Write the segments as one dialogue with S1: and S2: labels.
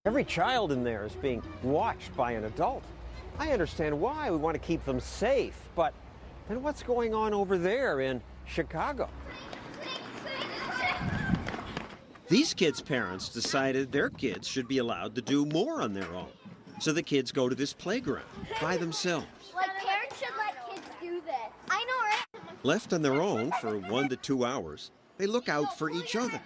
S1: Every child in there is being watched by an adult. I understand why. We want to keep them safe. But then what's going on over there in Chicago?
S2: These kids' parents decided their kids should be allowed to do more on their own. So the kids go to this playground by themselves.
S3: Like, parents should let kids do this. I know, right?
S2: Left on their own for 1 to 2 hours, they look out for each other.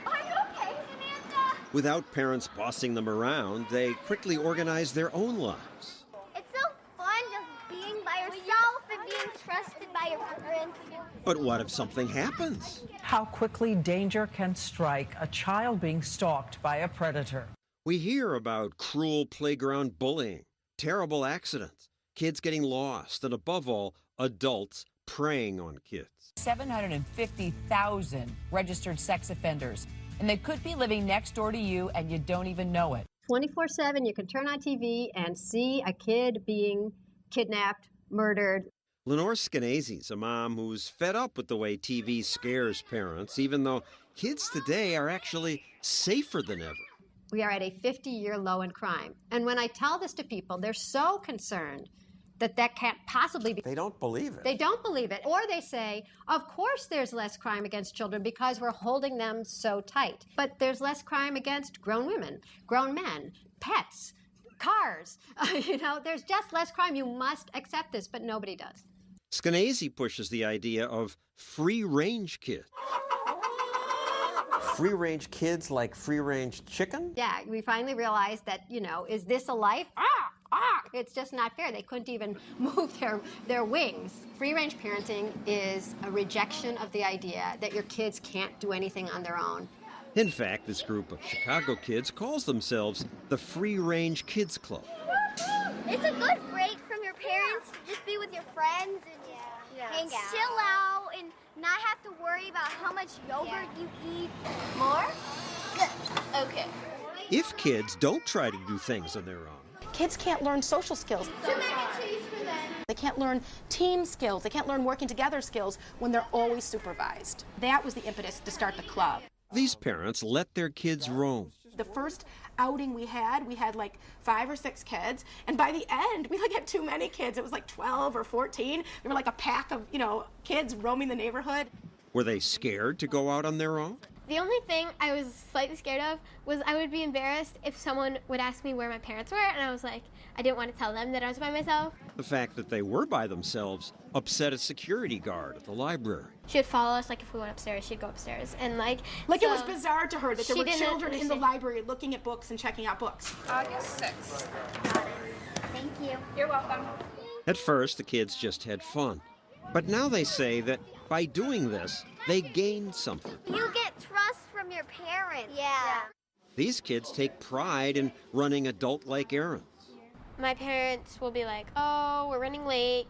S3: Are you okay, Samantha?
S2: Without parents bossing them around, they quickly organize their own lives.
S3: It's so fun just being by yourself and being trusted by your parents.
S2: But what if something happens?
S4: How quickly danger can strike a child being stalked by a predator.
S2: We hear about cruel playground bullying, terrible accidents, kids getting lost, and above all, adults preying on kids.
S5: 750,000 registered sex offenders, and they could be living next door to you and you don't even know it.
S6: 24/7, you can turn on TV and see a kid being kidnapped, murdered.
S2: Lenore Skenazy's a mom who's fed up with the way TV scares parents, even though kids today are actually safer than ever.
S6: We are at a 50-year low in crime. And when I tell this to people, they're so concerned that that can't possibly be.
S1: They don't believe it.
S6: They don't believe it. Or they say, of course there's less crime against children because we're holding them so tight. But there's less crime against grown women, grown men, pets, cars. There's just less crime. You must accept this, but nobody does.
S2: Skenazy pushes the idea of free-range kids.
S1: Free-range kids like free-range chicken?
S6: Yeah, we finally realized that, is this a life? It's just not fair. They couldn't even move their wings. Free-range parenting is a rejection of the idea that your kids can't do anything on their own.
S2: In fact, this group of Chicago kids calls themselves the Free-Range Kids Club.
S3: It's a good break from your parents to just be with your friends and hang out. Chill out and not have to worry about how much yogurt you eat. More? Good. Okay.
S2: If kids don't try to do things on their own,
S7: kids can't learn social skills.
S3: Some mac and cheese for them.
S7: They can't learn team skills. They can't learn working together skills when they're always supervised. That was the impetus to start the club.
S2: these parents let their kids roam.
S7: The first outing we had like 5 or 6 kids, and by the end we had too many kids. It was like 12 or 14. They were like a pack of, kids roaming the neighborhood.
S2: Were they scared to go out on their own?
S3: The only thing I was slightly scared of was I would be embarrassed if someone would ask me where my parents were, and I was like, I didn't want to tell them that I was by myself.
S2: The fact that they were by themselves upset a security guard at the library.
S3: She'd follow us, if we went upstairs, she'd go upstairs. And
S7: it was bizarre to her that there were children in the library looking at books and checking out books.
S8: August 6th.
S3: Got it. Thank you.
S8: You're welcome.
S2: At first, the kids just had fun. But now they say that by doing this, they gained something.
S3: You get trust from your parents. Yeah.
S2: These kids take pride in running adult-like errands.
S3: My parents will be like, oh, we're running late.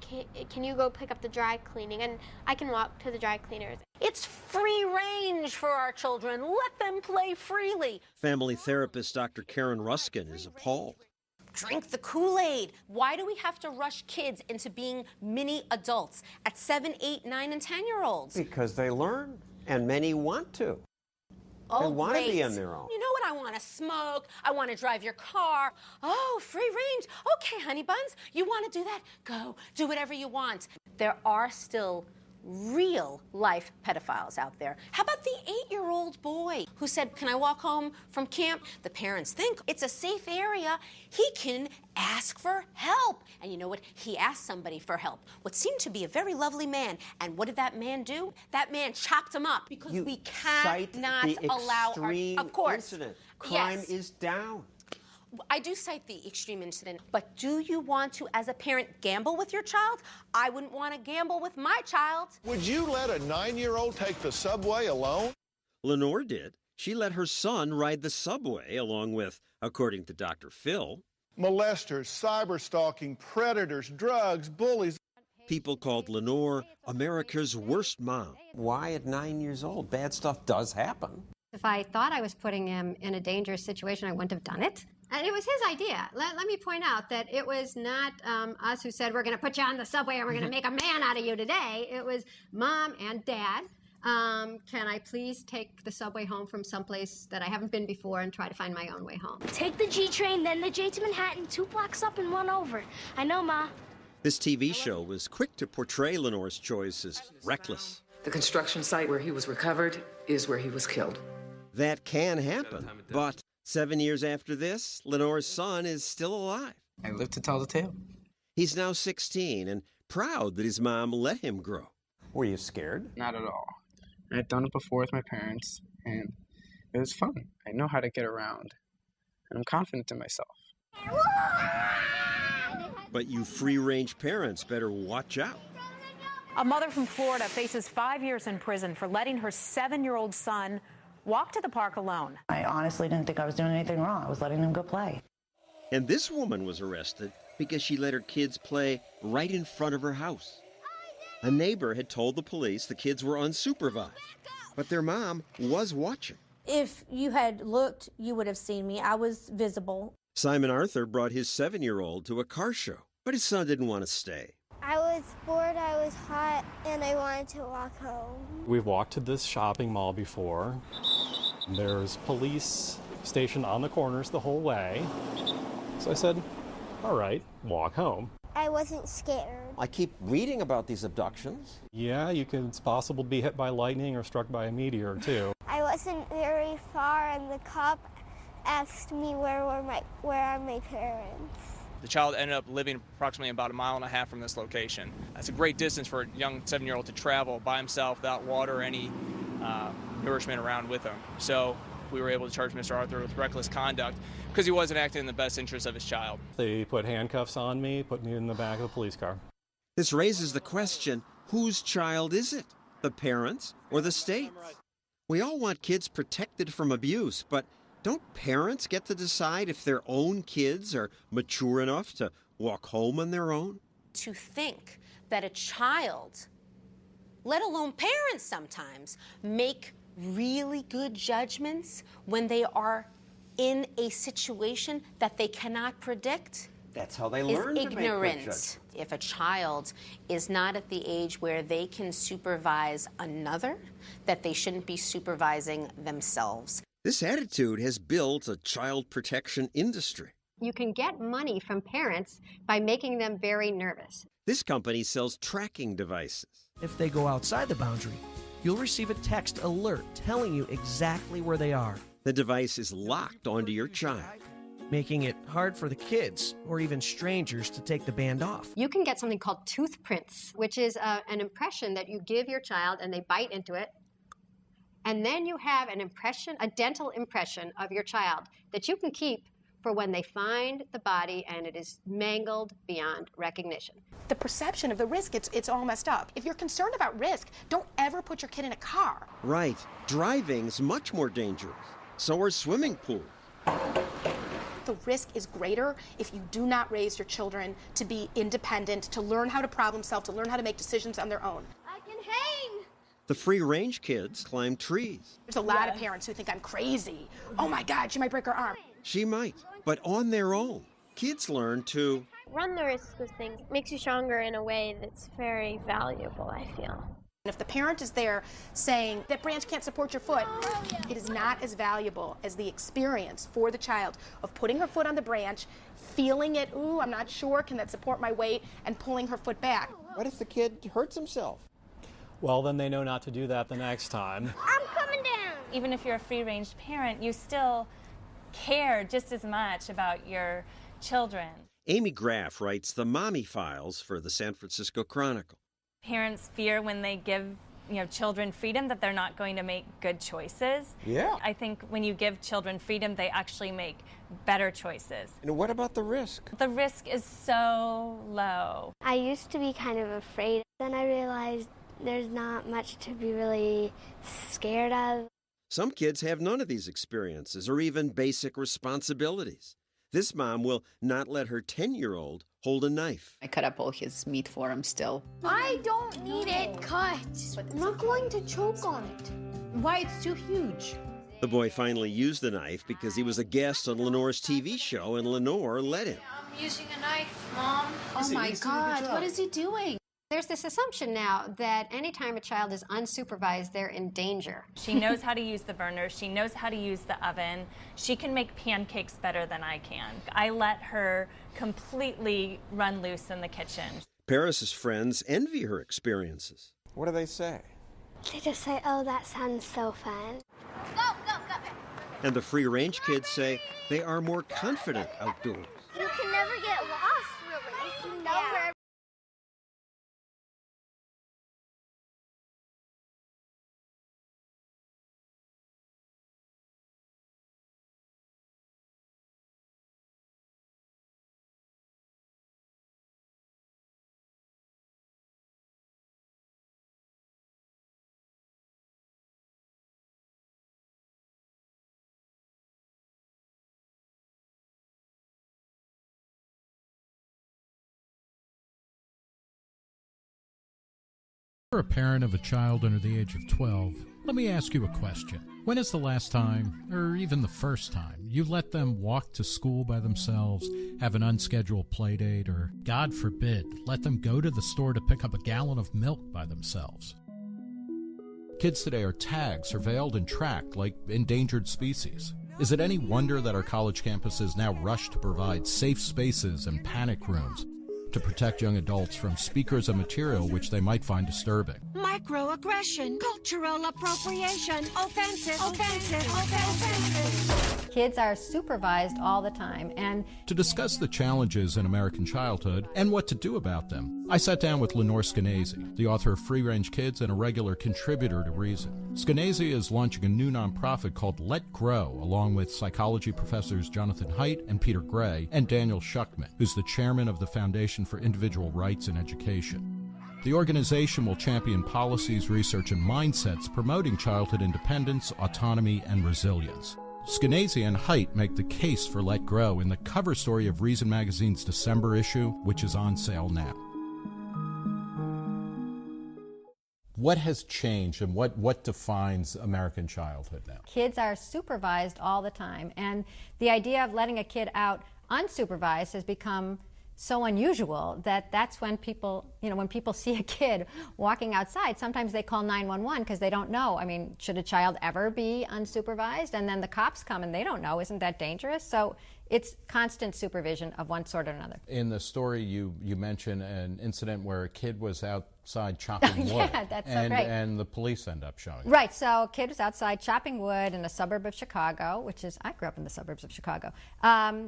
S3: Can you go pick up the dry cleaning? And I can walk to the dry cleaners.
S9: It's free range for our children. Let them play freely.
S2: Family therapist Dr. Karen Ruskin is appalled.
S9: Drink the Kool-Aid. Why do we have to rush kids into being mini adults at 7, 8, 9, and 10-year-olds?
S1: Because they learn, and many want to.
S9: Oh,
S1: they want to
S9: great.
S1: be on their own.
S9: You know what? I want to smoke. I want to drive your car. Oh, free range. Okay, honey buns, you want to do that? Go. Do whatever you want. There are still real life pedophiles out there. How about the 8-year-old boy who said, can I walk home from camp? The parents think it's a safe area. He can ask for help. And you know what? He asked somebody for help, what seemed to be a very lovely man. And what did that man do? That man chopped him up because we cannot allow our... Of course.
S1: Incident. Crime is down.
S9: I do cite the extreme incident, but do you want to, as a parent, gamble with your child? I wouldn't want to gamble with my child.
S10: Would you let a 9-year-old take the subway alone?
S2: Lenore did. She let her son ride the subway along with, according to Dr. Phil,
S10: molesters, cyber-stalking, predators, drugs, bullies.
S2: People called Lenore America's worst mom.
S1: Why at 9 years old? Bad stuff does happen.
S6: If I thought I was putting him in a dangerous situation, I wouldn't have done it. And it was his idea. Let me point out that it was not us who said, we're going to put you on the subway and we're going to make a man out of you today. It was Mom and Dad Can I please take the subway home from someplace that I haven't been before and try to find my own way home?
S3: Take the G train, then the J to Manhattan, 2 blocks up and 1 over. I know, Ma.
S2: This TV show was quick to portray Lenore's choice as reckless.
S8: The construction site where he was recovered is where he was killed.
S2: That can happen, but 7 years after this, Lenore's son is still alive.
S11: I live to tell the tale.
S2: He's now 16 and proud that his mom let him grow.
S1: Were you scared?
S11: Not at all. I'd done it before with my parents, and it was fun. I know how to get around, and I'm confident in myself.
S2: But you free-range parents better watch out.
S12: A mother from Florida faces 5 years in prison for letting her 7-year-old son walk to the park alone.
S13: I honestly didn't think I was doing anything wrong. I was letting him go play.
S2: And this woman was arrested because she let her kids play right in front of her house. A neighbor had told the police the kids were unsupervised, but their mom was watching.
S14: If you had looked, you would have seen me. I was visible.
S2: Simon Arthur brought his 7-year-old to a car show, but his son didn't want to stay.
S3: I was bored, I was hot, and I wanted to walk home.
S15: We've walked to this shopping mall before. There's police stationed on the corners the whole way. So I said, all right, walk home.
S3: I wasn't scared.
S1: I keep reading about these abductions.
S15: Yeah, it's possible to be hit by lightning or struck by a meteor, too.
S3: I wasn't very far, and the cop asked me where are my parents.
S16: The child ended up living approximately about 1.5 miles from this location. That's a great distance for a young 7-year-old to travel by himself without water or any nourishment around with him. So we were able to charge Mr. Arthur with reckless conduct because he wasn't acting in the best interest of his child.
S15: They put handcuffs on me, put me in the back of the police car.
S2: This raises the question, whose child is it? The parents or the state's? We all want kids protected from abuse, but don't parents get to decide if their own kids are mature enough to walk home on their own?
S9: To think that a child, let alone parents sometimes, make really good judgments when they are in a situation that they cannot predict.
S1: That's how they learn to make good judgments.
S9: If a child is not at the age where they can supervise another, that they shouldn't be supervising themselves.
S2: This attitude has built a child protection industry.
S6: You can get money from parents by making them very nervous.
S2: This company sells tracking devices.
S17: If they go outside the boundary, you'll receive a text alert telling you exactly where they are.
S2: The device is locked onto your child,
S17: making it hard for the kids or even strangers to take the band off.
S6: You can get something called tooth prints, which is an impression that you give your child and they bite into it. And then you have an impression, a dental impression of your child that you can keep for when they find the body and it is mangled beyond recognition.
S7: The perception of the risk, it's all messed up. If you're concerned about risk, don't ever put your kid in a car.
S2: Right. Driving's much more dangerous. So are swimming pools.
S7: The risk is greater if you do not raise your children to be independent, to learn how to problem solve, to learn how to make decisions on their own.
S3: I can hang!
S2: The free-range kids climb trees.
S7: There's a lot of parents who think I'm crazy. Oh my God, she might break her arm.
S2: She might, but on their own. Kids learn to
S18: run the risk of things. It makes you stronger in a way that's very valuable, I feel.
S7: If the parent is there saying, that branch can't support your foot, it is not as valuable as the experience for the child of putting her foot on the branch, feeling it, ooh, I'm not sure, can that support my weight, and pulling her foot back.
S1: What if the kid hurts himself?
S15: Well, then they know not to do that the next time.
S3: I'm coming down!
S19: Even if you're a free-range parent, you still care just as much about your children.
S2: Amy Graff writes the Mommy Files for the San Francisco Chronicle.
S19: Parents fear when they give children freedom that they're not going to make good choices.
S1: Yeah.
S19: I think when you give children freedom, they actually make better choices.
S1: And what about the risk?
S19: The risk is so low.
S3: I used to be kind of afraid. Then I realized there's not much to be really scared of.
S2: Some kids have none of these experiences or even basic responsibilities. This mom will not let her 10-year-old hold a knife.
S8: I cut up all his meat for him still.
S3: I don't need it cut. I'm not going to choke on it.
S5: Why, it's too huge.
S2: The boy finally used the knife because he was a guest on Lenore's TV show and Lenore let him.
S18: I'm using a knife, Mom.
S5: Oh my God, what is he doing?
S6: There's this assumption now that anytime a child is unsupervised, they're in danger.
S19: She knows how to use the burner. She knows how to use the oven. She can make pancakes better than I can. I let her completely run loose in the kitchen.
S2: Paris's friends envy her experiences.
S20: What do they say?
S3: They just say, oh, that sounds so fun. Go, go, go.
S2: And the free-range kids say they are more confident outdoors.
S3: You can never get lost, really. You know where.
S21: If you're a parent of a child under the age of 12, let me ask you a question. When is the last time, or even the first time, you let them walk to school by themselves, have an unscheduled play date, or, God forbid, let them go to the store to pick up a gallon of milk by themselves? Kids today are tagged, surveilled, and tracked like endangered species. Is it any wonder that our college campuses now rush to provide safe spaces and panic rooms to protect young adults from speakers and material which they might find disturbing?
S22: Microaggression, cultural appropriation, offensive.
S6: Kids are supervised all the time, and
S21: to discuss the challenges in American childhood and what to do about them, I sat down with Lenore Skenazy, the author of Free Range Kids and a regular contributor to Reason. Skenazy is launching a new nonprofit called Let Grow, along with psychology professors Jonathan Haidt and Peter Gray, and Daniel Shuchman, who's the chairman of the Foundation for Individual Rights in Education. The organization will champion policies, research, and mindsets promoting childhood independence, autonomy, and resilience. Skenazy and Haidt make the case for Let Grow in the cover story of Reason Magazine's December issue, which is on sale now. What has changed, and what defines American childhood now?
S6: Kids are supervised all the time, and the idea of letting a kid out unsupervised has become so unusual that that's when people, when people see a kid walking outside, sometimes they call 911 because they don't know. I mean, should a child ever be unsupervised? And then the cops come and they don't know. Isn't that dangerous? So it's constant supervision of one sort or another.
S21: In the story, you mentioned an incident where a kid was outside chopping wood.
S6: Yeah, that's so great.
S21: And the police end up showing up.
S6: Right, so a kid was outside chopping wood in a suburb of Chicago, I grew up in the suburbs of Chicago.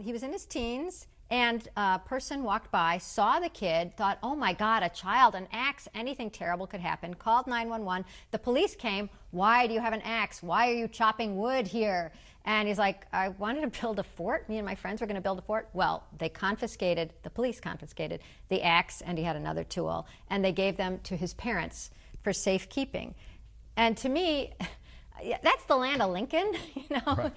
S6: He was in his teens. And a person walked by, saw the kid, thought, oh my God, a child, an axe, anything terrible could happen, called 911. The police came. Why do you have an axe? Why are you chopping wood here? And he's like, I wanted to build a fort. Me and my friends were going to build a fort. Well, the police confiscated the axe, and he had another tool. And they gave them to his parents for safekeeping. And to me, that's the land of Lincoln, Right.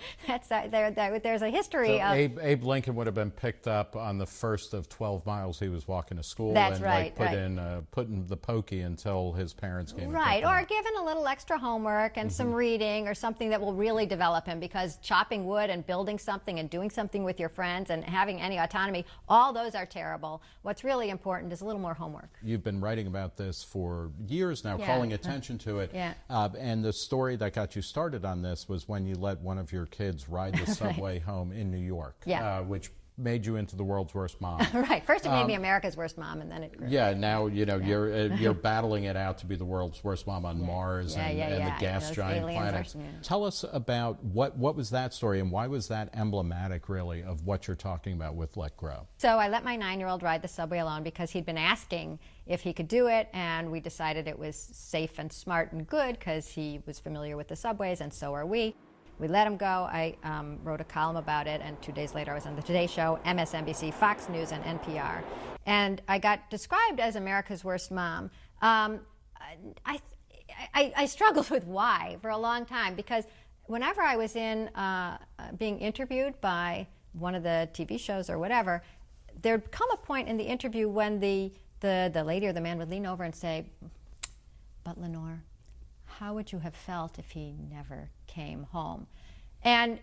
S6: There's a history of
S21: Abe Lincoln would have been picked up on the first of 12 miles he was walking to school.
S6: That's
S21: and
S6: right,
S21: put in the pokey until his parents came.
S6: Right, or given a little extra homework and some reading or something that will really develop him, because chopping wood and building something and doing something with your friends and having any autonomy, all those are terrible. What's really important is a little more homework.
S21: You've been writing about this for years now, calling attention to it.
S6: Yeah.
S21: And the story that got you started on this was when you let one of your kids ride the subway home in New York, which made you into the world's worst mom.
S6: Right. First it made me America's worst mom, and then it grew.
S21: Yeah. Now you're battling it out to be the world's worst mom on Mars and the gas giant planets. Tell us about what was that story, and why was that emblematic, really, of what you're talking about with Let Grow?
S6: So I let my 9-year-old ride the subway alone because he'd been asking if he could do it, and we decided it was safe and smart and good because he was familiar with the subways, and so are we. We let him go. I wrote a column about it, and 2 days later I was on the Today Show, MSNBC, Fox News, and NPR. And I got described as America's worst mom. I struggled with why for a long time, because whenever I was being interviewed by one of the TV shows or whatever, there'd come a point in the interview when the lady or the man would lean over and say, but Lenore, how would you have felt if he never came home? And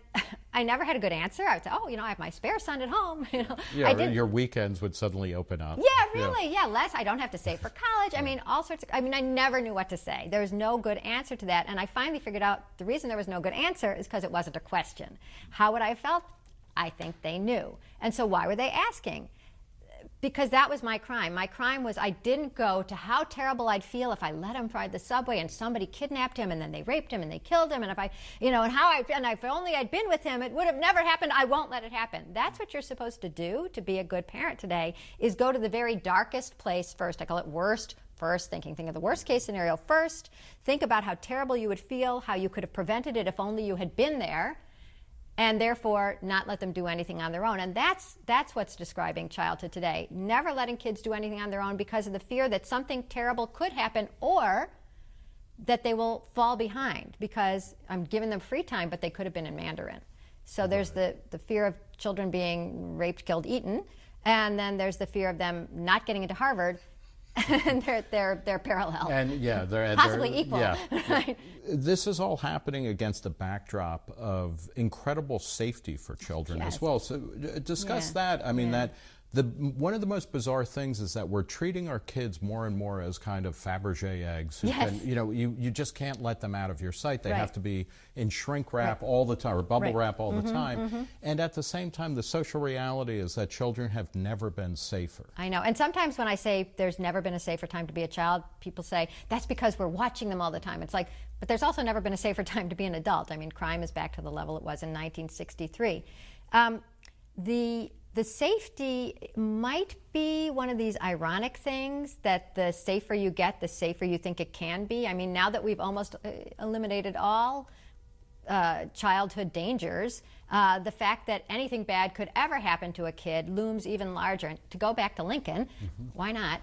S6: I never had a good answer. I would say, oh, I have my spare son at home.
S21: Yeah,
S6: I didn't.
S21: your weekends would suddenly open up.
S6: Yeah, really. Yeah, less. I don't have to save for college. I mean, all sorts of. I mean, I never knew what to say. There was no good answer to that. And I finally figured out the reason there was no good answer is because it wasn't a question. How would I have felt? I think they knew. And so why were they asking? Because that was my crime. My crime was I didn't go to how terrible I'd feel if I let him ride the subway and somebody kidnapped him and then they raped him and they killed him, and if I, and if only I'd been with him, it would have never happened. I won't let it happen. That's what you're supposed to do to be a good parent today, is go to the very darkest place first. I call it worst first thinking. Think of the worst case scenario first. Think about how terrible you would feel, how you could have prevented it if only you had been there, and therefore not let them do anything on their own. And that's what's describing childhood today. Never letting kids do anything on their own because of the fear that something terrible could happen or that they will fall behind because I'm giving them free time, but they could have been in Mandarin. So there's the fear of children being raped, killed, eaten, and then there's the fear of them not getting into Harvard. And they're parallel.
S21: And yeah, they're
S6: possibly equal.
S21: Yeah.
S6: Right?
S21: This is all happening against the backdrop of incredible safety for children as well. So discuss that. I mean, one of the most bizarre things is that we're treating our kids more and more as kind of Fabergé eggs. Who can, you just can't let them out of your sight. They have to be in shrink wrap all the time, or bubble wrap all the time. And at the same time, the social reality is that children have never been safer.
S6: I know. And sometimes when I say there's never been a safer time to be a child, people say that's because we're watching them all the time. It's like, but there's also never been a safer time to be an adult. I mean, crime is back to the level it was in 1963. The safety might be one of these ironic things that the safer you get, the safer you think it can be. I mean, now that we've almost eliminated all childhood dangers, the fact that anything bad could ever happen to a kid looms even larger. And to go back to Lincoln, why not?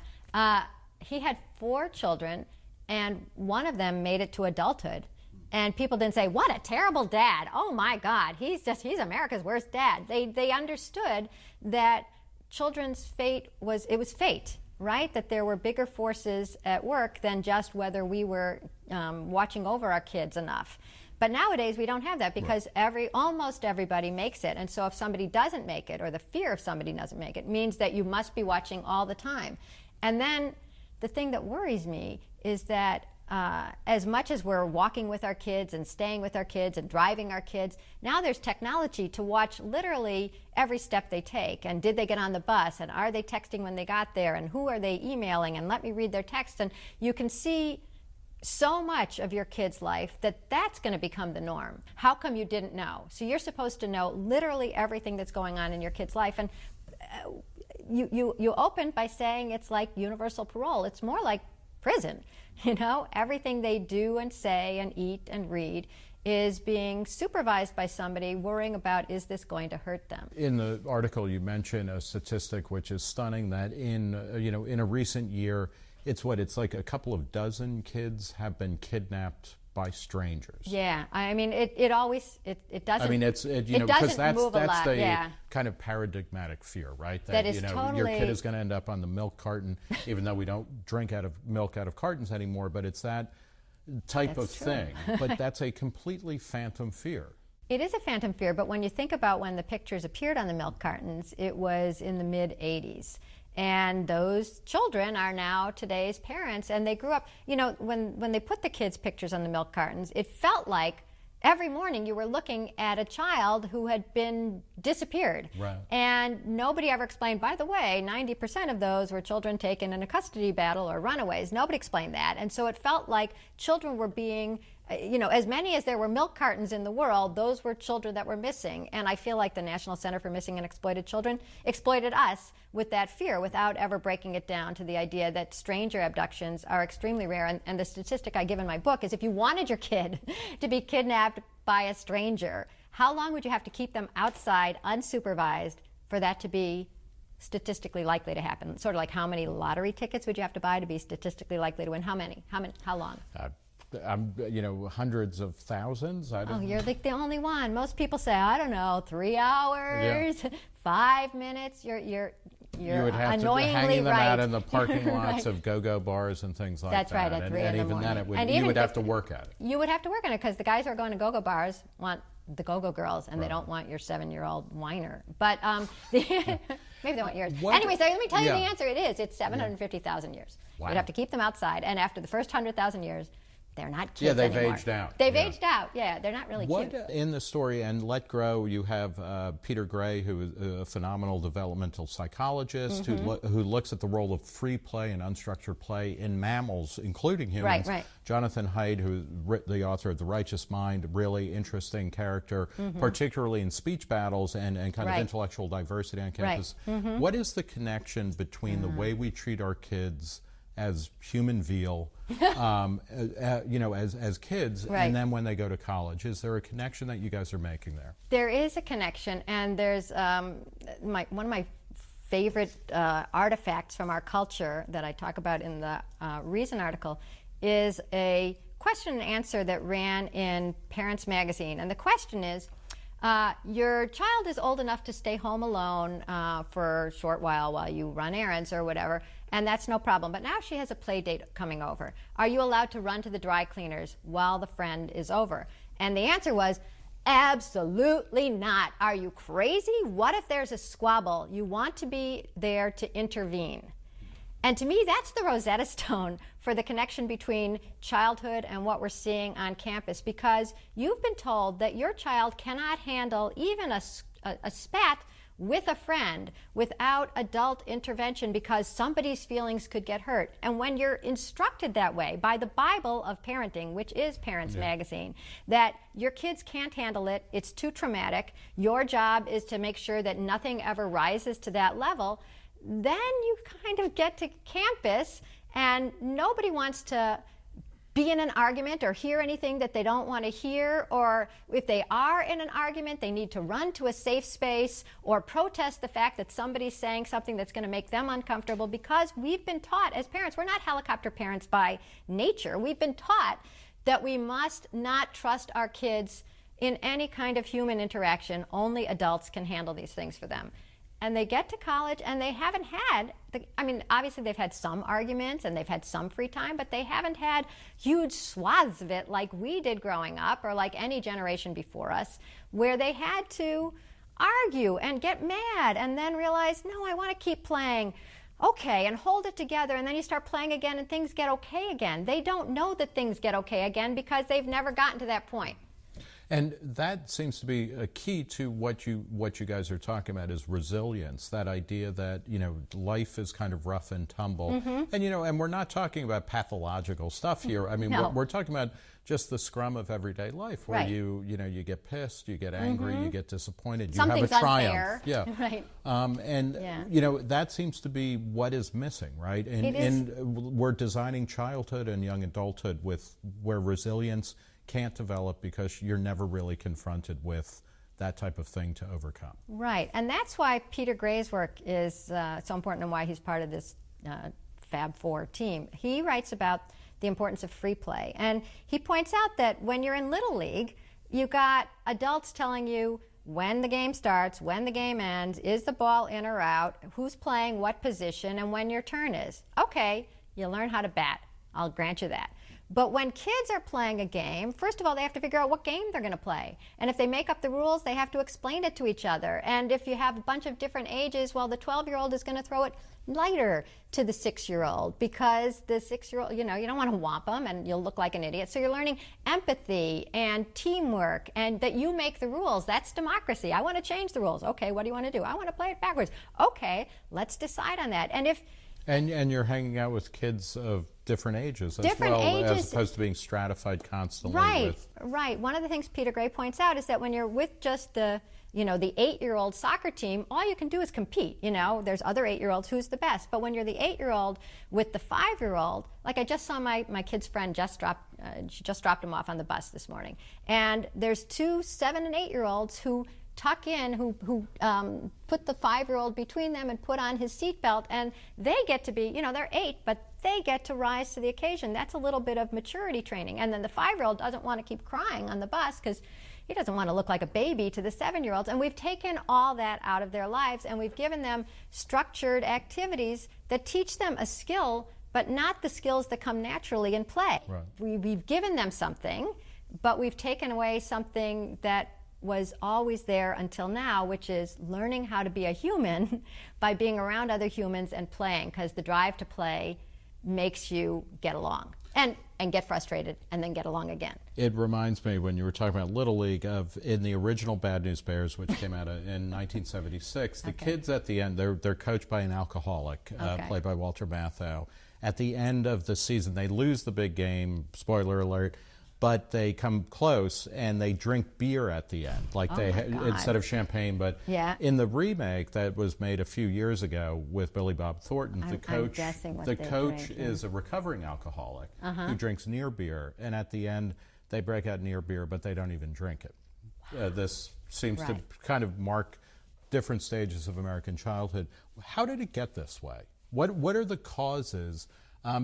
S6: He had 4 children, and one of them made it to adulthood. And people didn't say, what a terrible dad. Oh my God, he's America's worst dad. They understood that children's fate was fate, right? That there were bigger forces at work than just whether we were watching over our kids enough. But nowadays we don't have that because almost everybody makes it. And so if somebody doesn't make it, or the fear of somebody doesn't make it, means that you must be watching all the time. And then the thing that worries me is that as much as we're walking with our kids and staying with our kids and driving our kids, now there's technology to watch literally every step they take. And did they get on the bus? And are they texting when they got there? And who are they emailing? And let me read their text. And you can see so much of your kid's life that's going to become the norm. How come you didn't know? So you're supposed to know literally everything that's going on in your kid's life. And you open by saying it's like universal parole. It's more like prison. Everything they do and say and eat and read is being supervised by somebody worrying about, is this going to hurt them?
S21: In the article you mention a statistic which is stunning, that in a recent year, it's like a couple of dozen kids have been kidnapped by strangers.
S6: Yeah, I mean, it doesn't.
S21: I mean, because that's the kind of paradigmatic fear, right?
S6: That is totally.
S21: Your kid is going to end up on the milk carton, even though we don't drink milk out of cartons anymore. But it's that type of thing. But that's a completely phantom fear.
S6: It is a phantom fear, but when you think about when the pictures appeared on the milk cartons, it was in the mid-'80s. And those children are now today's parents, and they grew up, when they put the kids' pictures on the milk cartons, it felt like every morning you were looking at a child who had been disappeared.
S21: Right.
S6: And nobody ever explained, by the way, 90% of those were children taken in a custody battle or runaways. Nobody explained that. And so it felt like children were being, as many as there were milk cartons in the world, those were children that were missing. And I feel like the National Center for Missing and Exploited Children exploited us with that fear without ever breaking it down to the idea that stranger abductions are extremely rare. And the statistic I give in my book is if you wanted your kid to be kidnapped by a stranger, how long would you have to keep them outside unsupervised for that to be statistically likely to happen? Sort of like how many lottery tickets would you have to buy to be statistically likely to win? How many? How long?
S21: Hundreds of thousands.
S6: You're like the only one. Most people say, I don't know, 3 hours, 5 minutes. You're
S21: you would have
S6: annoyingly
S21: to hanging them
S6: right.
S21: out in the parking lots of go-go bars and things like
S6: That's
S21: that.
S6: That's right, at 3 in the morning.
S21: And even then, you would have to work at it.
S6: You would have to work on it because the guys who are going to go-go bars want the Go-Go Girls, and they don't want your 7-year-old whiner. But maybe they want yours. Anyway, so let me tell you the answer. It's 750,000 years.
S21: Wow.
S6: You'd have to keep them outside, and after the first 100,000 years, they're not kids
S21: they've
S6: anymore.
S21: aged out.
S6: They've aged out, they're not really cute.
S21: In the story, and Let Grow, you have Peter Gray, who is a phenomenal developmental psychologist who looks at the role of free play and unstructured play in mammals, including humans.
S6: Right.
S21: Jonathan Haidt, who is the author of The Righteous Mind, really interesting character, particularly in speech battles and kind of intellectual diversity on campus. What is the connection between the way we treat our kids as human veal, as kids, and then when they go to college? Is there a connection that you guys are making there?
S6: There is a connection, and there's one of my favorite artifacts from our culture that I talk about in the Reason article is a question and answer that ran in Parents Magazine. And the question is, your child is old enough to stay home alone for a short while you run errands or whatever, and that's no problem. But now she has a play date coming over. Are you allowed to run to the dry cleaners while the friend is over? And the answer was, absolutely not. Are you crazy? What if there's a squabble? You want to be there to intervene. And to me, that's the Rosetta Stone for the connection between childhood and what we're seeing on campus, because you've been told that your child cannot handle even a spat with a friend without adult intervention because somebody's feelings could get hurt. And when you're instructed that way by the Bible of parenting, which is Parents Magazine, that your kids can't handle it, it's too traumatic, your job is to make sure that nothing ever rises to that level, then you kind of get to campus and nobody wants to be in an argument or hear anything that they don't want to hear, or if they are in an argument, they need to run to a safe space or protest the fact that somebody's saying something that's going to make them uncomfortable, because we've been taught as parents, we're not helicopter parents by nature, we've been taught that we must not trust our kids in any kind of human interaction. Only adults can handle these things for them. And they get to college and they haven't had, obviously they've had some arguments and they've had some free time, but they haven't had huge swaths of it like we did growing up, or like any generation before us, where they had to argue and get mad and then realize, no, I want to keep playing. Okay, and hold it together, and then you start playing again and things get okay again. They don't know that things get okay again because they've never gotten to that point.
S21: And that seems to be a key to what you guys are talking about, is resilience. That idea that life is kind of rough and tumble, and we're not talking about pathological stuff here. We're talking about just the scrum of everyday life, where you get pissed, you get angry, you get disappointed, you have a triumph.
S6: Right.
S21: That seems to be what is missing, right? And we're designing childhood and young adulthood where resilience can't develop because you're never really confronted with that type of thing to overcome.
S6: Right, and that's why Peter Gray's work is so important and why he's part of this Fab Four team. He writes about the importance of free play, and he points out that when you're in Little League, you got adults telling you when the game starts, when the game ends, is the ball in or out, who's playing what position, and when your turn is. Okay, you learn how to bat. I'll grant you that. But when kids are playing a game, first of all, they have to figure out what game they're going to play. And if they make up the rules, they have to explain it to each other. And if you have a bunch of different ages, well, the 12-year-old is going to throw it lighter to the 6-year-old because the 6-year-old, you don't want to whomp them and you'll look like an idiot. So you're learning empathy and teamwork, and that you make the rules. That's democracy. I want to change the rules. Okay, what do you want to do? I want to play it backwards. Okay, let's decide on that.
S21: And you're hanging out with kids of different ages as opposed to being stratified constantly.
S6: Right. One of the things Peter Gray points out is that when you're with just the 8-year-old soccer team, all you can do is compete. There's other 8-year-olds, who's the best? But when you're the 8-year-old with the 5-year-old, like I just saw my kid's friend she just dropped him off on the bus this morning, and there's 2 7- and 8-year-olds who tuck in, who put the 5-year-old between them and put on his seatbelt, and they get to be, they're 8, but they get to rise to the occasion. That's a little bit of maturity training. And then the 5-year-old doesn't want to keep crying on the bus because he doesn't want to look like a baby to the 7-year-olds. And we've taken all that out of their lives, and we've given them structured activities that teach them a skill, but not the skills that come naturally in play.
S21: Right.
S6: We've given them something, but we've taken away something that was always there until now, which is learning how to be a human by being around other humans and playing, because the drive to play makes you get along and get frustrated and then get along again.
S21: It reminds me, when you were talking about Little League, of in the original Bad News Bears, which came out in 1976, the kids at the end, they're coached by an alcoholic, played by Walter Matthau. At the end of the season, they lose the big game, spoiler alert, but they come close and they drink beer at the end, like instead of champagne. But in the remake that was made a few years ago with Billy Bob Thornton, the coach is a recovering alcoholic who drinks near beer, and at the end they break out near beer, but they don't even drink it. This seems to kind of mark different stages of American childhood. How did it get this way? What are the causes?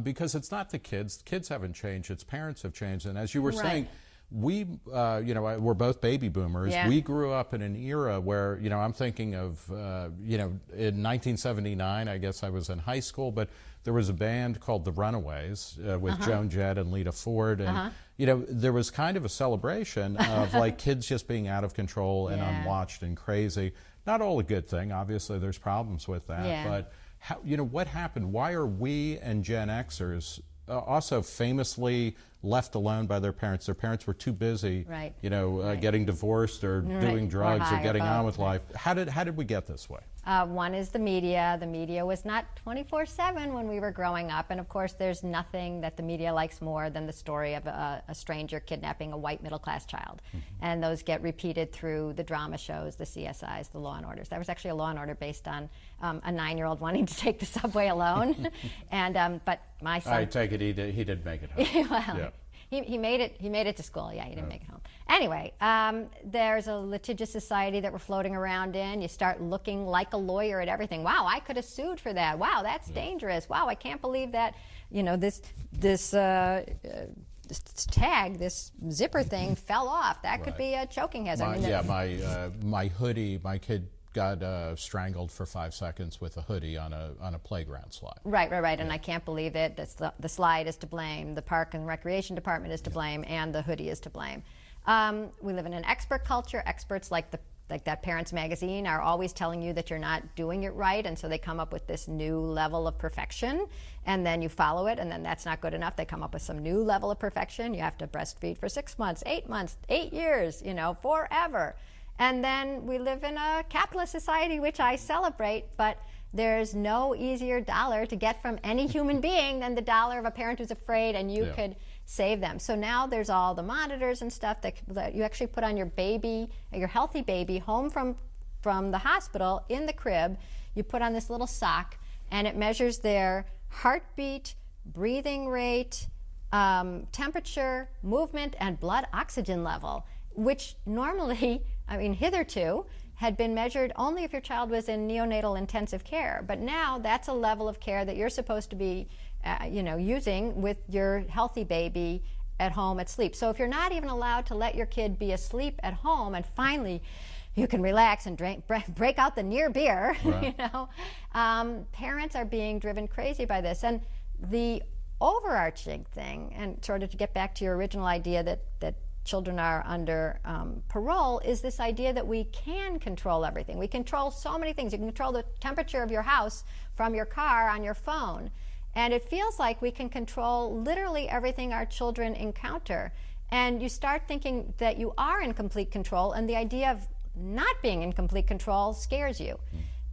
S21: Because it's not the kids. Kids haven't changed. Its parents have changed. And as you were saying, we, we're both baby boomers.
S6: Yeah.
S21: We grew up in an era where, I'm thinking of, in 1979, I guess I was in high school, but there was a band called the Runaways with Joan Jett and Lita Ford. And, there was kind of a celebration of like kids just being out of control and unwatched and crazy. Not all a good thing. Obviously, there's problems with that. But how, what happened? Why are we and Gen Xers also famously left alone by their parents? Their parents were too busy, getting divorced or doing drugs or getting on with life. How did we get this way?
S6: One is the media. The media was not 24/7 when we were growing up, and of course there's nothing that the media likes more than the story of a stranger kidnapping a white middle-class child. And those get repeated through the drama shows, the CSIs, the Law & Orders. There was actually a Law & Order based on a 9-year-old wanting to take the subway alone. And but my son...
S21: I take it he did make it home.
S6: Well, He made it to school. Yeah, he didn't make it home. Anyway, there's a litigious society that we're floating around in. You start looking like a lawyer at everything. Wow, I could have sued for that. Wow, that's dangerous. Wow, I can't believe that. This tag, this zipper thing, fell off. That could be a choking hazard.
S21: My hoodie, my kid got strangled for 5 seconds with a hoodie on a playground slide. Right.
S6: And I can't believe it. The slide is to blame. The Park and Recreation Department is to blame, and the hoodie is to blame. We live in an expert culture. Experts like that Parents magazine are always telling you that you're not doing it right, and so they come up with this new level of perfection, and then you follow it, and then that's not good enough. They come up with some new level of perfection. You have to breastfeed for 6 months, 8 months, 8 years, forever. And then we live in a capitalist society, which I celebrate, but there's no easier dollar to get from any human being than the dollar of a parent who's afraid, and you could save them. So now there's all the monitors and stuff that you actually put on your baby, your healthy baby, home from the hospital in the crib. You put on this little sock, and it measures their heartbeat, breathing rate, temperature, movement, and blood oxygen level, which normally, hitherto, had been measured only if your child was in neonatal intensive care. But now that's a level of care that you're supposed to be, using with your healthy baby at home at sleep. So if you're not even allowed to let your kid be asleep at home, and finally you can relax and break out the near beer, parents are being driven crazy by this. And the overarching thing, and sort of to get back to your original idea that children are under parole, is this idea that we can control everything. We control so many things. You can control the temperature of your house from your car on your phone. And it feels like we can control literally everything our children encounter. And you start thinking that you are in complete control, and the idea of not being in complete control scares you,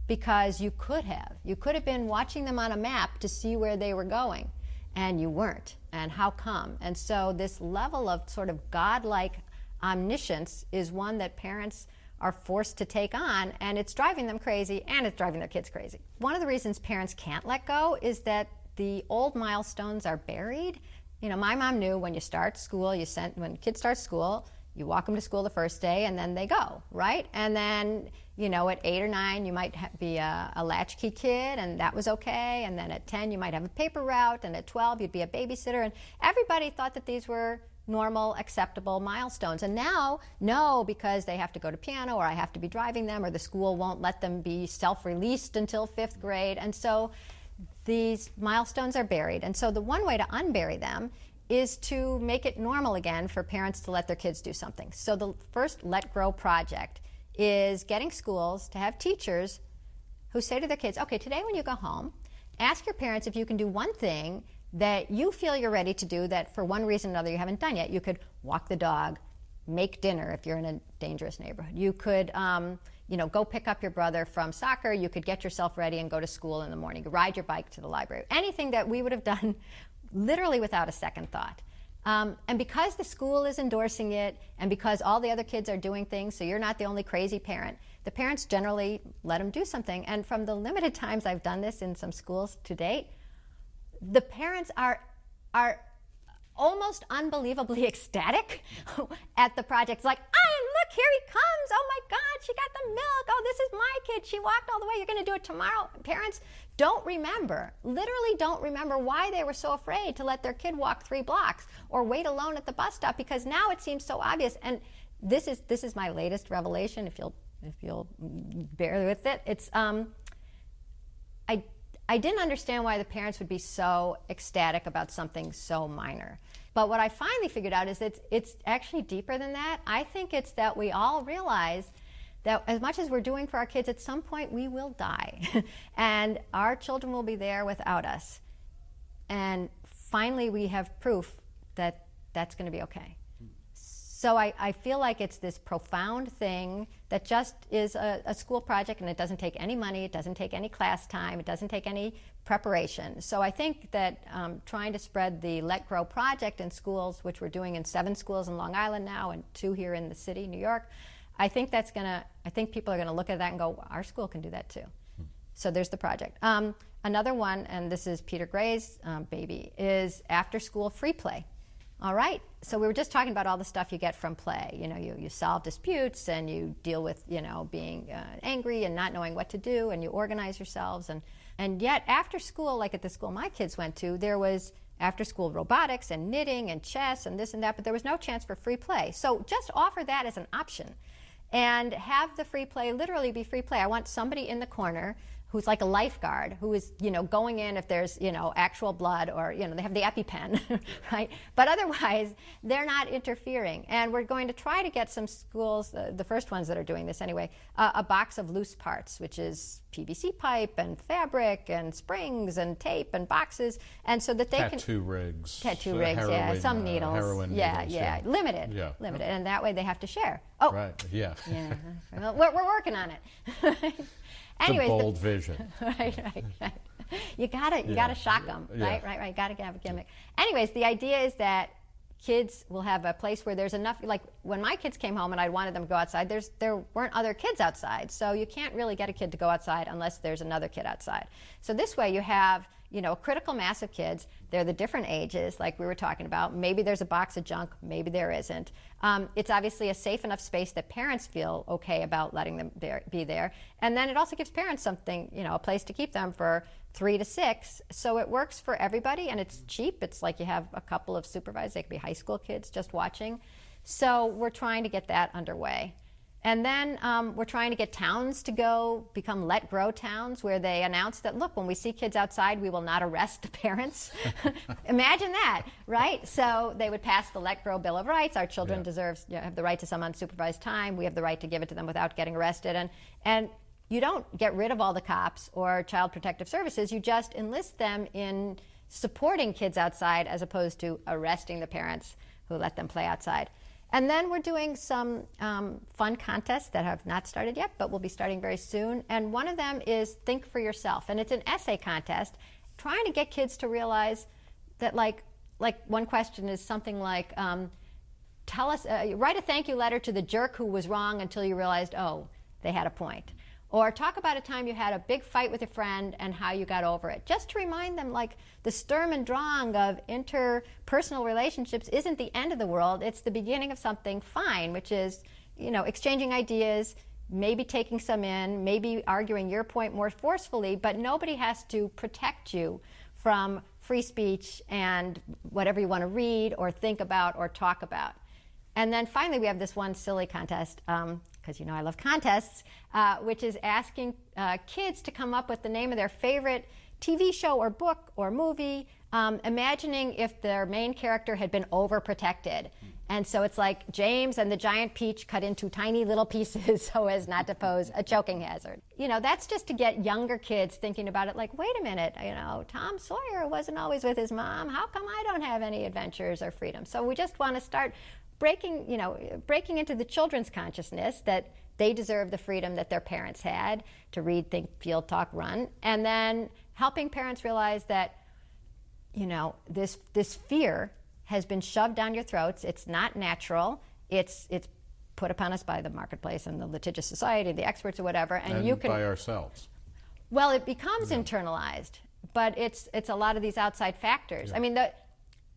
S6: because you could have. You could have been watching them on a map to see where they were going, and you weren't. And how come? And so this level of sort of godlike omniscience is one that parents are forced to take on, and it's driving them crazy, and it's driving their kids crazy. One of the reasons parents can't let go is that the old milestones are buried. My mom knew when you start school, when kids start school, you walk them to school the first day, and then they go, right? And then, at 8 or 9, you might be a latchkey kid, and that was okay. And then at 10, you might have a paper route, and at 12, you'd be a babysitter. And everybody thought that these were normal, acceptable milestones. And now, no, because they have to go to piano, or I have to be driving them, or the school won't let them be self-released until 5th grade. And so these milestones are buried. And so the one way to unbury them is to make it normal again for parents to let their kids do something. So the first Let Grow project is getting schools to have teachers who say to their kids, okay, today when you go home, ask your parents if you can do one thing that you feel you're ready to do that for one reason or another you haven't done yet. You could walk the dog, make dinner if you're in a dangerous neighborhood. You could go pick up your brother from soccer. You could get yourself ready and go to school in the morning. Ride your bike to the library. Anything that we would have done literally without a second thought. And because the school is endorsing it, and because all the other kids are doing things, so you're not the only crazy parent, the parents generally let them do something. And from the limited times I've done this in some schools to date, the parents are almost unbelievably ecstatic at the project. It's like, look, here he comes. Oh my God, she got the milk. Oh, this is my kid. She walked all the way. You're going to do it tomorrow. Parents literally don't remember why they were so afraid to let their kid walk 3 blocks or wait alone at the bus stop, because now it seems so obvious. And this is my latest revelation, if you'll bear with it. It's I didn't understand why the parents would be so ecstatic about something so minor. But what I finally figured out is it's actually deeper than that. I think it's that we all realize that as much as we're doing for our kids, at some point we will die. And our children will be there without us. And finally we have proof that that's going to be okay. So I feel like it's this profound thing that just is a school project, and it doesn't take any money, it doesn't take any class time, it doesn't take any preparation. So I think that trying to spread the Let Grow project in schools, which we're doing in 7 schools in Long Island now and 2 here in the city, New York, I think people are gonna look at that and go, our school can do that too. So there's the project. Another one, and this is Peter Gray's baby, is after school free play. All right, so we were just talking about all the stuff you get from play. You solve disputes, and you deal with, being angry and not knowing what to do, and you organize yourselves. And yet after school, like at the school my kids went to, there was after school robotics and knitting and chess and this and that, but there was no chance for free play. So just offer that as an option and have the free play literally be free play. I want somebody in the corner who's like a lifeguard, who is, going in if there's, actual blood, or, they have the EpiPen, right? But otherwise, they're not interfering. And we're going to try to get some schools, the first ones that are doing this anyway, a box of loose parts, which is PVC pipe and fabric and springs and tape and boxes, and so that they
S21: tattoo rigs,
S6: heroin, yeah, some needles,
S21: heroin
S6: yeah,
S21: needles,
S6: yeah, limited, and that way they have to share. Oh,
S21: right, yeah.
S6: Well, we're working on it. Anyways,
S21: it's a bold vision.
S6: Right. You gotta shock them, right? Right. You gotta have a gimmick. Anyways, the idea is that kids will have a place where there's enough. Like when my kids came home and I wanted them to go outside, there weren't other kids outside, so you can't really get a kid to go outside unless there's another kid outside. So this way you have, a critical mass of kids. They're the different ages, like we were talking about. Maybe there's a box of junk, maybe there isn't. It's obviously a safe enough space that parents feel okay about letting them be there. And then it also gives parents something, a place to keep them for 3 to 6. So it works for everybody, and it's cheap. It's like you have a couple of supervised, they could be high school kids just watching. So we're trying to get that underway. And then we're trying to get towns to become Let Grow towns, where they announce that, look, when we see kids outside, we will not arrest the parents. Imagine that, right? So they would pass the Let Grow Bill of Rights. Our children have the right to some unsupervised time. We have the right to give it to them without getting arrested. And you don't get rid of all the cops or Child Protective Services. You just enlist them in supporting kids outside as opposed to arresting the parents who let them play outside. And then we're doing some fun contests that have not started yet, but will be starting very soon. And one of them is Think for Yourself. And it's an essay contest trying to get kids to realize that, like one question is something like, tell us, write a thank you letter to the jerk who was wrong until you realized, oh, they had a point. Or talk about a time you had a big fight with a friend and how you got over it. Just to remind them, like, the Sturm und Drang of interpersonal relationships isn't the end of the world. It's the beginning of something fine, which is, exchanging ideas, maybe taking some in, maybe arguing your point more forcefully, but nobody has to protect you from free speech and whatever you want to read or think about or talk about. And then finally, we have this one silly contest, because I love contests, which is asking kids to come up with the name of their favorite TV show or book or movie imagining if their main character had been overprotected. And so it's like James and the giant peach cut into tiny little pieces so as not to pose a choking hazard. You know, that's just to get younger kids thinking about it like, wait a minute, you know, Tom Sawyer wasn't always with his mom. How come I don't have any adventures or freedom? So we just want to start breaking into the children's consciousness that they deserve the freedom that their parents had to read, think, feel, talk, run, and then helping parents realize that, you know, this fear has been shoved down your throats. It's not natural. It's put upon us by the marketplace and the litigious society, the experts or whatever. And you can
S21: by ourselves.
S6: Well, it becomes internalized, but it's a lot of these outside factors.
S21: Yeah.
S6: I mean,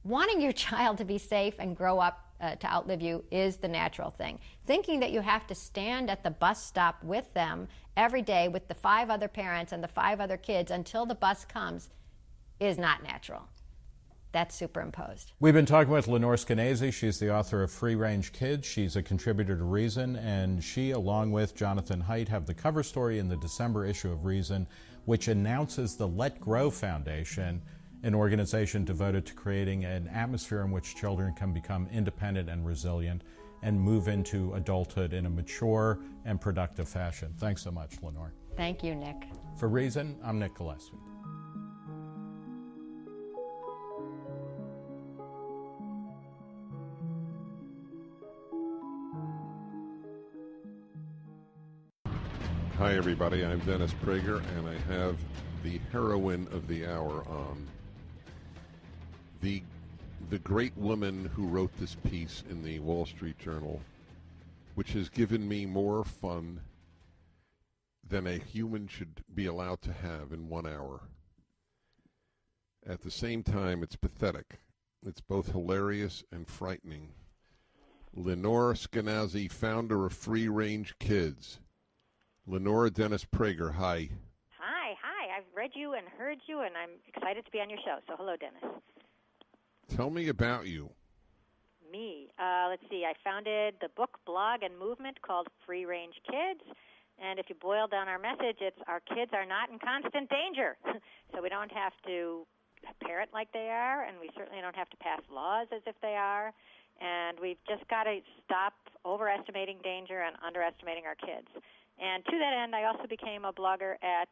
S6: wanting your child to be safe and grow up to outlive you is the natural thing. Thinking that you have to stand at the bus stop with them every day with the 5 other parents and the 5 other kids until the bus comes is not natural. That's superimposed.
S21: We've been talking with Lenore Skenazy. She's the author of Free Range Kids. She's a contributor to Reason, and she, along with Jonathan Haidt, have the cover story in the December issue of Reason, which announces the Let Grow Foundation, an organization devoted to creating an atmosphere in which children can become independent and resilient and move into adulthood in a mature and productive fashion. Thanks so much, Lenore.
S6: Thank you, Nick.
S21: For Reason, I'm Nick Gillespie.
S4: Hi, everybody. I'm Dennis Prager, and I have the heroine of the hour on. The great woman who wrote this piece in the Wall Street Journal, which has given me more fun than a human should be allowed to have in 1 hour. At the same time, it's pathetic. It's both hilarious and frightening. Lenore Skenazy, founder of Free Range Kids. Lenore, Dennis Prager, hi.
S20: Hi. I've read you and heard you, and I'm excited to be on your show. So hello, Dennis.
S4: Tell me about you.
S20: Me. Let's see. I founded the book, blog, and movement called Free Range Kids. And if you boil down our message, it's our kids are not in constant danger. So we don't have to parent like they are, and we certainly don't have to pass laws as if they are. And we've just got to stop overestimating danger and underestimating our kids. And to that end, I also became a blogger at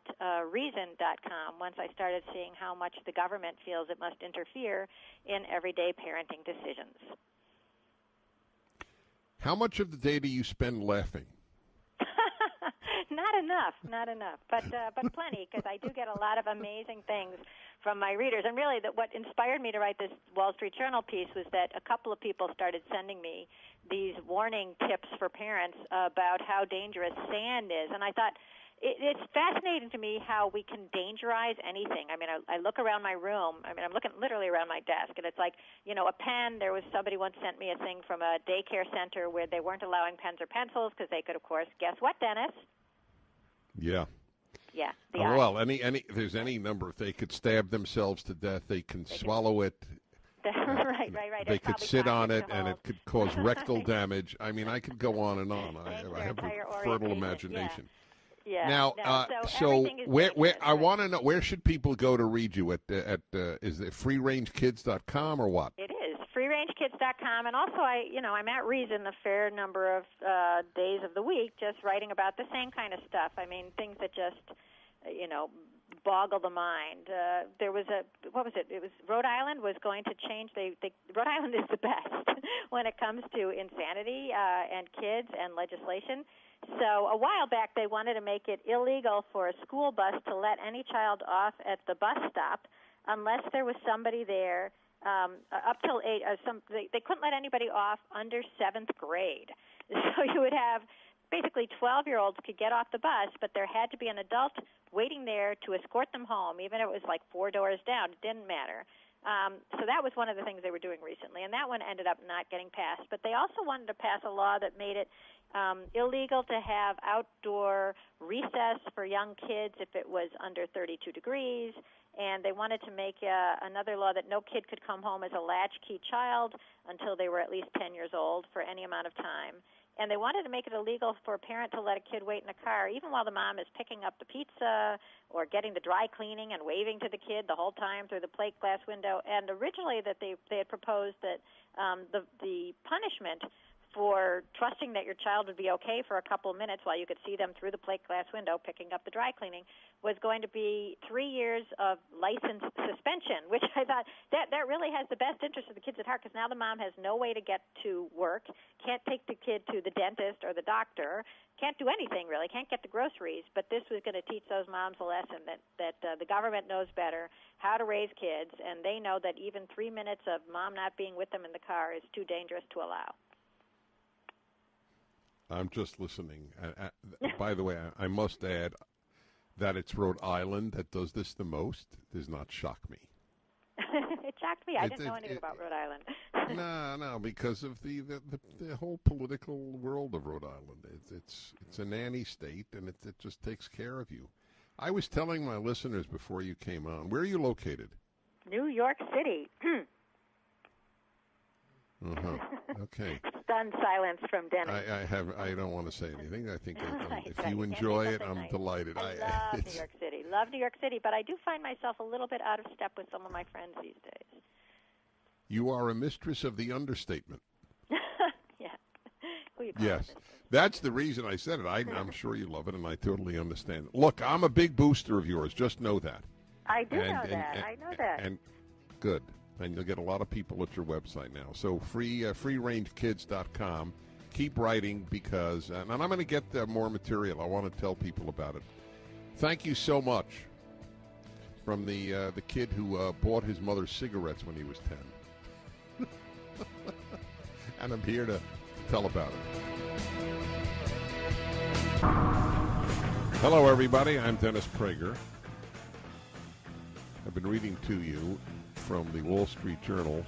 S20: Reason.com once I started seeing how much the government feels it must interfere in everyday parenting decisions.
S4: How much of the day do you spend laughing?
S20: Not enough, but plenty, because I do get a lot of amazing things from my readers. And really, what inspired me to write this Wall Street Journal piece was that a couple of people started sending me these warning tips for parents about how dangerous sand is. And I thought, it's fascinating to me how we can dangerize anything. I mean, I look around my room. I mean, I'm looking literally around my desk, and it's like, you know, a pen. There was somebody once sent me a thing from a daycare center where they weren't allowing pens or pencils because they could, of course, guess what, Dennis?
S4: Yeah.
S20: Yeah.
S4: Well, there's any number. If they could stab themselves to death, they can swallow it.
S20: Right.
S4: They could sit on it, and it could cause rectal damage. I mean, I could go on and on. I have a fertile imagination.
S20: Yeah.
S4: Now, so where I want to know, where should people go to read you? Is it freerangekids.com or what?
S20: It is freerangekids.com, and also I'm at Reason a fair number of days of the week, just writing about the same kind of stuff. I mean, things that just boggle the mind. There was what was it? It was Rhode Island was going to change. Rhode Island is the best when it comes to insanity and kids and legislation. So a while back, they wanted to make it illegal for a school bus to let any child off at the bus stop unless there was somebody there up till 8. They couldn't let anybody off under 7th grade. So you would have basically 12-year-olds could get off the bus, but there had to be an adult waiting there to escort them home, even if it was like 4 doors down. It didn't matter. So that was one of the things they were doing recently, and that one ended up not getting passed. But they also wanted to pass a law that made it illegal to have outdoor recess for young kids if it was under 32 degrees, and they wanted to make another law that no kid could come home as a latchkey child until they were at least 10 years old for any amount of time. and they wanted to make it illegal for a parent to let a kid wait in a car, even while the mom is picking up the pizza or getting the dry cleaning and waving to the kid the whole time through the plate glass window. And originally that they had proposed that the punishment for trusting that your child would be okay for a couple of minutes while you could see them through the plate glass window picking up the dry cleaning was going to be 3 years of license suspension, which I thought that really has the best interest of the kids at heart, because now the mom has no way to get to work, can't take the kid to the dentist or the doctor, can't do anything really, can't get the groceries. But this was going to teach those moms a lesson that the government knows better how to raise kids, and they know that even 3 minutes of mom not being with them in the car is too dangerous to allow.
S4: I'm just listening. By the way, I must add that it's Rhode Island that does this the most. Does not shock me.
S20: It shocked me. I didn't know anything about Rhode Island.
S4: No, because of the whole political world of Rhode Island. It's a nanny state, and it just takes care of you. I was telling my listeners before you came on, where are you located?
S20: New York City.
S4: Okay.
S20: Stunned silence from Denny.
S4: I don't want to say anything. I think if you enjoy it, I'm delighted.
S20: I love New York City. Love New York City, but I do find myself a little bit out of step with some of my friends these days.
S4: You are a mistress of the understatement.
S20: Yeah.
S4: Yes. That's the reason I said it. I'm sure you love it, and I totally understand. Look, I'm a big booster of yours. Just know that.
S20: I do know that. I know that.
S4: And good. And you'll get a lot of people at your website now. So freerangekids.com. Keep writing because, and I'm going to get more material. I want to tell people about it. Thank you so much. From the kid who bought his mother cigarettes when he was 10. And I'm here to tell about it. Hello, everybody. I'm Dennis Prager. I've been reading to you from the Wall Street Journal.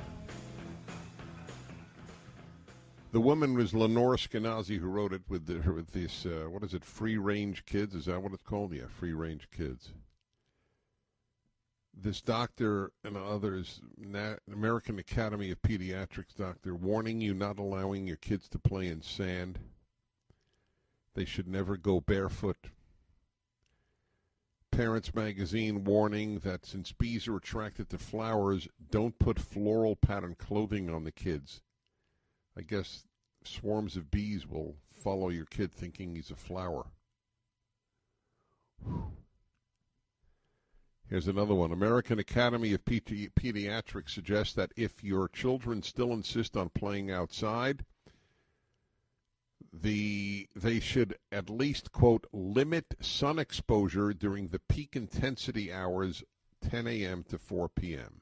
S4: The woman was Lenore Skenazy, who wrote it with this, what is it, Free Range Kids? Is that what it's called? Yeah, Free Range Kids. This doctor and others, American Academy of Pediatrics doctor, warning you not allowing your kids to play in sand. They should never go barefoot. Parents Magazine warning that since bees are attracted to flowers, don't put floral pattern clothing on the kids. I guess swarms of bees will follow your kid thinking he's a flower. Here's another one. American Academy of Pediatrics suggests that if your children still insist on playing outside, they should at least, quote, limit sun exposure during the peak intensity hours, 10 a.m. to 4 p.m.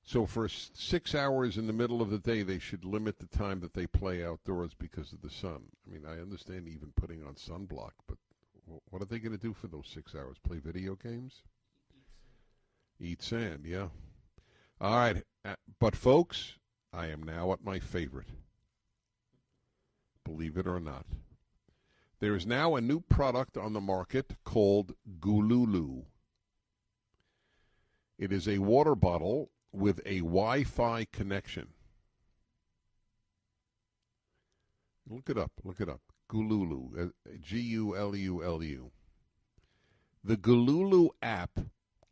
S4: So for 6 hours in the middle of the day, they should limit the time that they play outdoors because of the sun. I mean, I understand even putting on sunblock, but what are they going to do for those 6 hours? Play video games? Eat sand, yeah. All right, but folks, I am now at my favorite. Believe it or not. There is now a new product on the market called Gululu. It is a water bottle with a Wi-Fi connection. Look it up. Gululu, Gululu. The Gululu app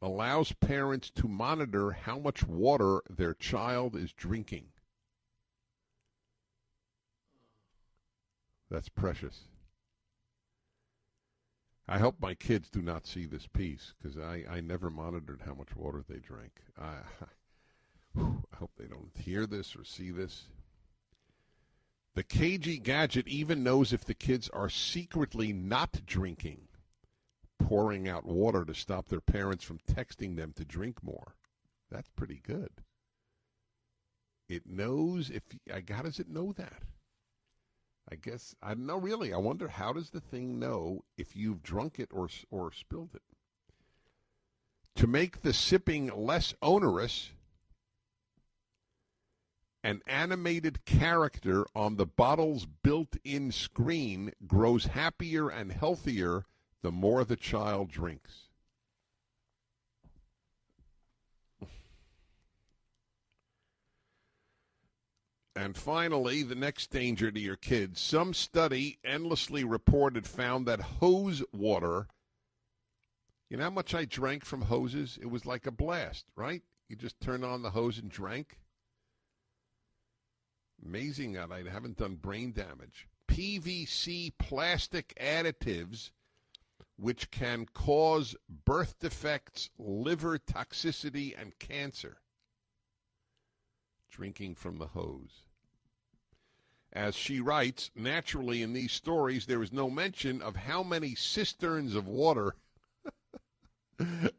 S4: allows parents to monitor how much water their child is drinking. That's precious. I hope my kids do not see this piece because I never monitored how much water they drank. I hope they don't hear this or see this. The KG gadget even knows if the kids are secretly not drinking, pouring out water to stop their parents from texting them to drink more. That's pretty good. It knows if... How does it know that? I guess, I don't know really. I wonder, how does the thing know if you've drunk it or spilled it? To make the sipping less onerous, an animated character on the bottle's built-in screen grows happier and healthier the more the child drinks. And finally, the next danger to your kids. Some study endlessly reported found that hose water, you know how much I drank from hoses? It was like a blast, right? You just turned on the hose and drank. Amazing that I haven't done brain damage. PVC plastic additives, which can cause birth defects, liver toxicity, and cancer. Drinking from the hose. As she writes, naturally in these stories there is no mention of how many cisterns of water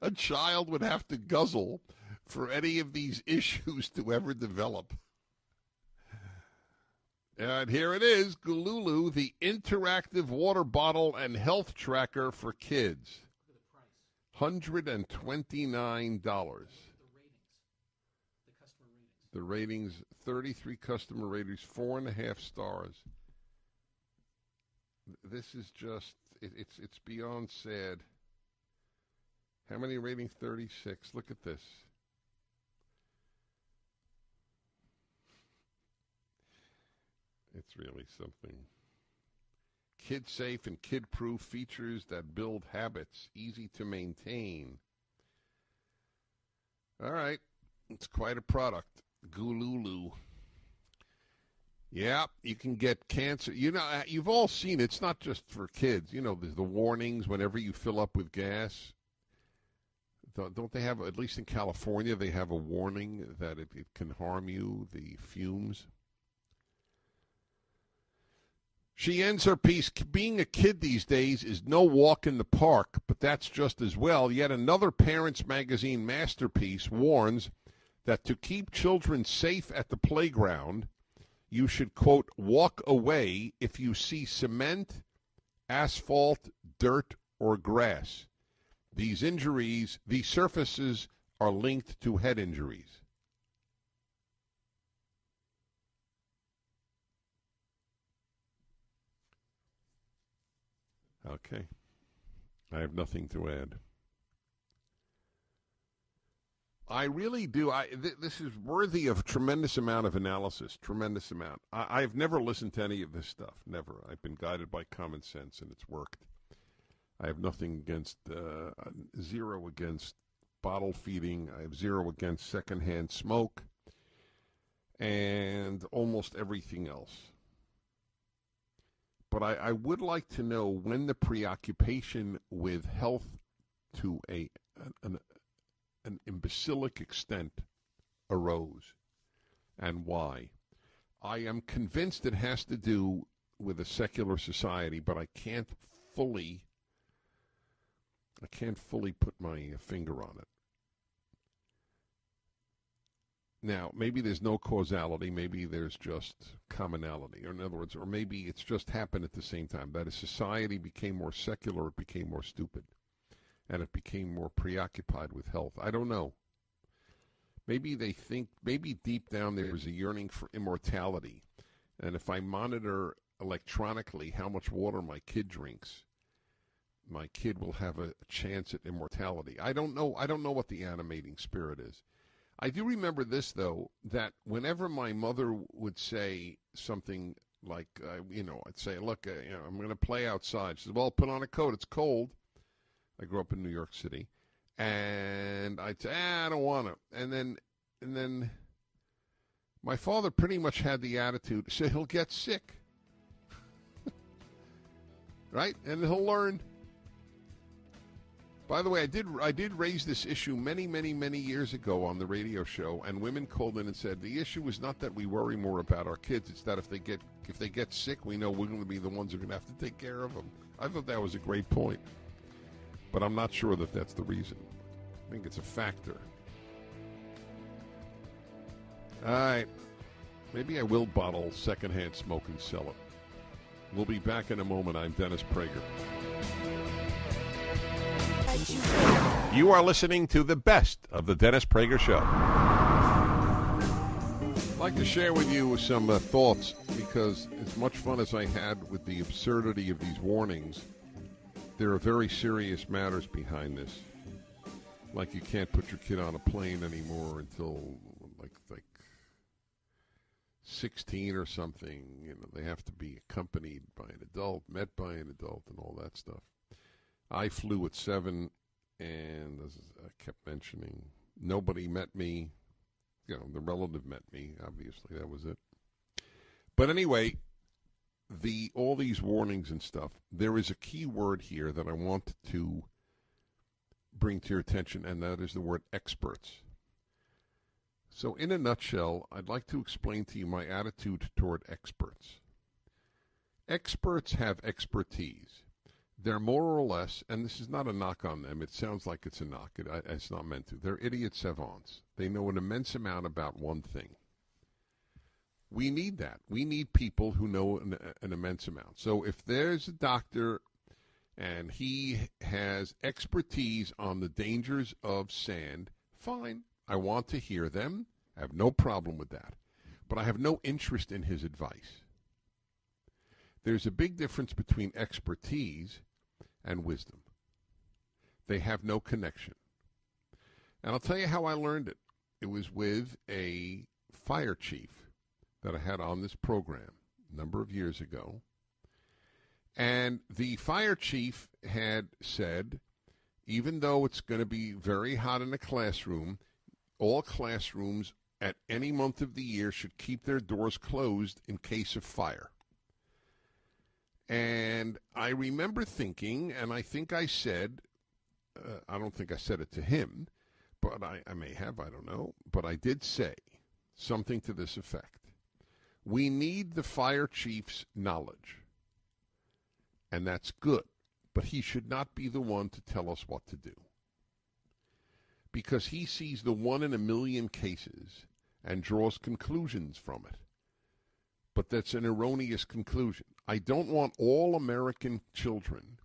S4: a child would have to guzzle for any of these issues to ever develop. And here it is, Gululu, the interactive water bottle and health tracker for kids. $129. The ratings, 33 customer ratings, 4.5 stars. This is just, it's beyond sad. How many ratings? 36. Look at this. It's really something. Kid-safe and kid-proof features that build habits, easy to maintain. All right. It's quite a product. Gululu. Yeah, you can get cancer. You know, you've all seen it. It's not just for kids. You know, there's the warnings whenever you fill up with gas. Don't they have, at least in California, they have a warning that it can harm you, the fumes? She ends her piece, being a kid these days is no walk in the park, but that's just as well. Yet another Parents Magazine masterpiece warns that to keep children safe at the playground, you should, quote, walk away if you see cement, asphalt, dirt, or grass. These surfaces are linked to head injuries. Okay. I have nothing to add. I really do. This is worthy of a tremendous amount of analysis, tremendous amount. I've never listened to any of this stuff, never. I've been guided by common sense, and it's worked. I have nothing against, zero against bottle feeding. I have zero against secondhand smoke and almost everything else. But I would like to know when the preoccupation with health to an imbecilic extent arose and why. I am convinced it has to do with a secular society, but I can't fully put my finger on it. Now, maybe there's no causality, maybe there's just commonality, or in other words, or maybe it's just happened at the same time, that as society became more secular, it became more stupid, and it became more preoccupied with health. I don't know. Maybe they think, maybe deep down there is a yearning for immortality, and if I monitor electronically how much water my kid drinks, my kid will have a chance at immortality. I don't know what the animating spirit is. I do remember this, though, that whenever my mother would say something like, I'd say, look, I'm going to play outside. She said, well, put on a coat. It's cold. I grew up in New York City. And I'd say, I don't want to. And then my father pretty much had the attitude, so he'll get sick. Right? And he'll learn. By the way, I did raise this issue many, many, many years ago on the radio show, and women called in and said the issue is not that we worry more about our kids; it's that if they get sick, we know we're going to be the ones who are going to have to take care of them. I thought that was a great point, but I'm not sure that that's the reason. I think it's a factor. All right, maybe I will bottle secondhand smoke and sell it. We'll be back in a moment. I'm Dennis Prager. You are listening to the best of the Dennis Prager Show. I'd like to share with you some thoughts, because as much fun as I had with the absurdity of these warnings, there are very serious matters behind this. Like you can't put your kid on a plane anymore until like 16 or something, they have to be accompanied by an adult, met by an adult, and all that stuff. I flew at 7, and as I kept mentioning, nobody met me. The relative met me, obviously, that was it. But anyway, all these warnings and stuff, there is a key word here that I want to bring to your attention, and that is the word experts. So in a nutshell, I'd like to explain to you my attitude toward experts. Experts have expertise. They're more or less, and this is not a knock on them, it sounds like it's a knock, it's not meant to. They're idiot savants. They know an immense amount about one thing. We need that. We need people who know an immense amount. So if there's a doctor and he has expertise on the dangers of sand, fine. I want to hear them. I have no problem with that. But I have no interest in his advice. There's a big difference between expertise and wisdom. They have no connection. And I'll tell you how I learned it. It was with a fire chief that I had on this program a number of years ago. And the fire chief had said, even though it's going to be very hot in a classroom, all classrooms at any month of the year should keep their doors closed in case of fire. And I remember thinking, and I think I said, I don't think I said it to him, but I may have, I don't know, but I did say something to this effect. We need the fire chief's knowledge, and that's good, but he should not be the one to tell us what to do, because he sees the 1 in a million cases and draws conclusions from it. But that's an erroneous conclusion. I don't want all American children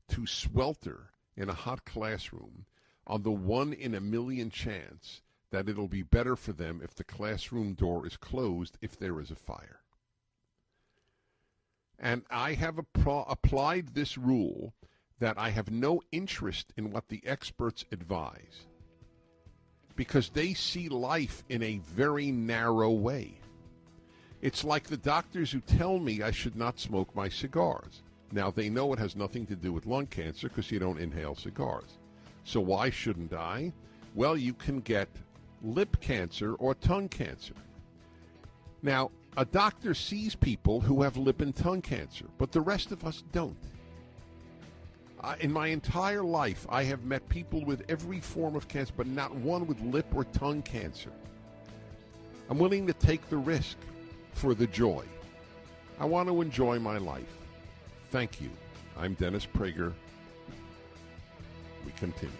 S4: to swelter in a hot classroom on the 1 in a million chance that it'll be better for them if the classroom door is closed if there is a fire. And I have applied this rule that I have no interest in what the experts advise, because they see life in a very narrow way. It's like the doctors who tell me I should not smoke my cigars. Now, they know it has nothing to do with lung cancer because you don't inhale cigars. So why shouldn't I? Well, you can get lip cancer or tongue cancer. Now, a doctor sees people who have lip and tongue cancer, but the rest of us don't. In my entire life, I have met people with every form of cancer, but not one with lip or tongue cancer. I'm willing to take the risk for the joy. I want to enjoy my life. Thank you. I'm Dennis Prager. We continue.